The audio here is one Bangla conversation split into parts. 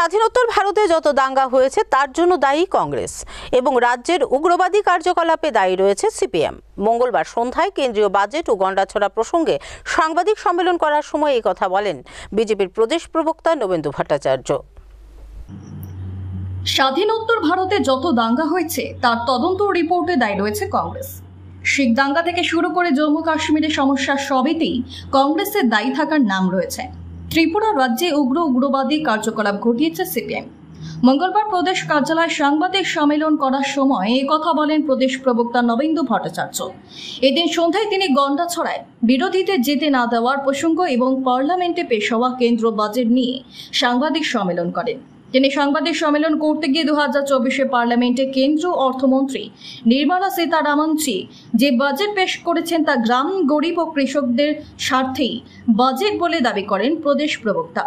স্বাধীনোত্তর ভারতে যত দাঙ্গা হয়েছে তার জন্য দায়ী কংগ্রেস এবং রাজ্যের উগ্রবাদী কার্যকলাপে দায়ী রয়েছে সিপিএম। মঙ্গলবার সন্ধ্যায় কেন্দ্রীয় বাজেট ও গন্ডাছড়া প্রসঙ্গে সাংবাদিক সম্মেলন করার সময় এই কথা বলেন বিজেপির প্রদেশ প্রবক্তা নবেন্দু ভট্টাচার্য। স্বাধীনোত্তর ভারতে যত দাঙ্গা হয়েছে তার তদন্ত রিপোর্টে দায়ী রয়েছে কংগ্রেস। শিখ দাঙ্গা থেকে শুরু করে জম্মু কাশ্মীরের সমস্যা সবেতেই কংগ্রেসের দায়ী থাকার নাম রয়েছে। ত্রিপুরা রাজ্যে উগ্রবাদী কার্যকলাপ ঘটিয়েছে সিপিএম। মঙ্গলবার প্রদেশ কার্যালয়ে সাংবাদিক সম্মেলন করার সময় এই কথা বলেন প্রদেশ প্রবক্তা নবেন্দু ভট্টাচার্য। এদিন সন্ধ্যায় তিনি গন্ডাছড়ায় বিরোধীদের যেতে না দেওয়ার প্রসঙ্গ এবং পার্লামেন্টে পেশ হওয়া কেন্দ্র বাজেট নিয়ে সাংবাদিক সম্মেলন করেন। তিনি সাংবাদিক সম্মেলন করতে গিয়ে 2024 পার্লামেন্টে কেন্দ্রীয় অর্থমন্ত্রী নির্মলা সীতারামনজি যে বাজেট পেশ করেছেন তা গ্রাম, গরিব ও কৃষকদের স্বার্থেই বাজেট বলে দাবি করেন প্রদেশ প্রবক্তা।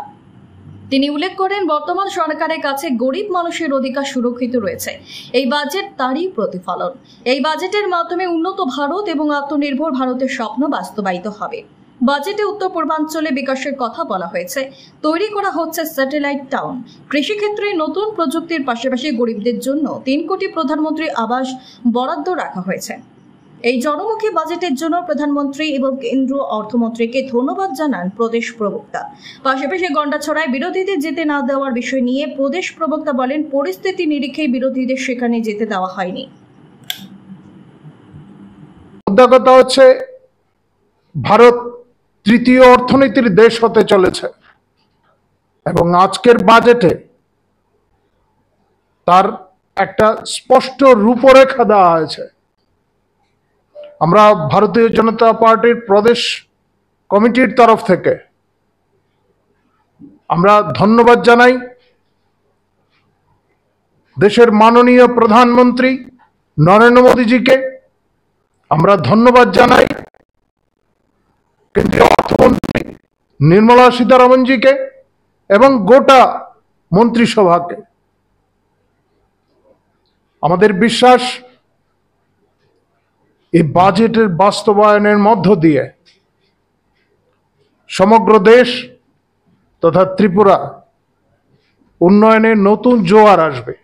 তিনি উল্লেখ করেন, বর্তমান সরকারের কাছে গরিব মানুষের অধিকার সুরক্ষিত রয়েছে। এই বাজেট তারই প্রতিফলন। এই বাজেটের মাধ্যমে উন্নত ভারত এবং আত্মনির্ভর ভারতের স্বপ্ন বাস্তবায়িত হবে। বাজেটে উত্তর পূর্বাঞ্চলে বিকাশের কথা বলা হয়েছে। তৈরি করা হচ্ছে স্যাটেলাইট টাউন। কৃষিক্ষেত্রে নতুন প্রযুক্তির পাশাপাশি গরিবদের জন্য 3 কোটি প্রধানমন্ত্রী আবাস বরাদ্দ রাখা হয়েছে। এই জনমুখী বাজেটের জন্য প্রধানমন্ত্রী এবং কেন্দ্রীয় অর্থমন্ত্রীকে ধন্যবাদ জানান প্রদেশ প্রবক্তা। পাশাপাশি গন্ডাছড়ায় বিরোধীদের যেতে না দেওয়ার বিষয় নিয়ে প্রদেশ প্রবক্তা বলেন, পরিস্থিতি নিরিখে বিরোধীদের সেখানে যেতে দেওয়া হয়নি। কথা হচ্ছে ভারত তৃতীয় অর্থনীতির দেশ হতে চলেছে এবং আজকের বাজেটে তার একটা স্পষ্ট রূপরেখা দেওয়া হয়েছে। আমরা ভারতীয় জনতা পার্টির প্রদেশ কমিটির তরফ থেকে আমরা ধন্যবাদ জানাই দেশের মাননীয় প্রধানমন্ত্রী নরেন্দ্র মোদীজিকে। আমরা ধন্যবাদ জানাই কেন্দ্রীয় অর্থমন্ত্রী নির্মলা সীতারামনজিকে এবং গোটা মন্ত্রিসভাকে। আমাদের বিশ্বাস এই বাজেটের বাস্তবায়নের মধ্য দিয়ে সমগ্র দেশ তথা ত্রিপুরা উন্নয়নের নতুন জোয়ার আসবে।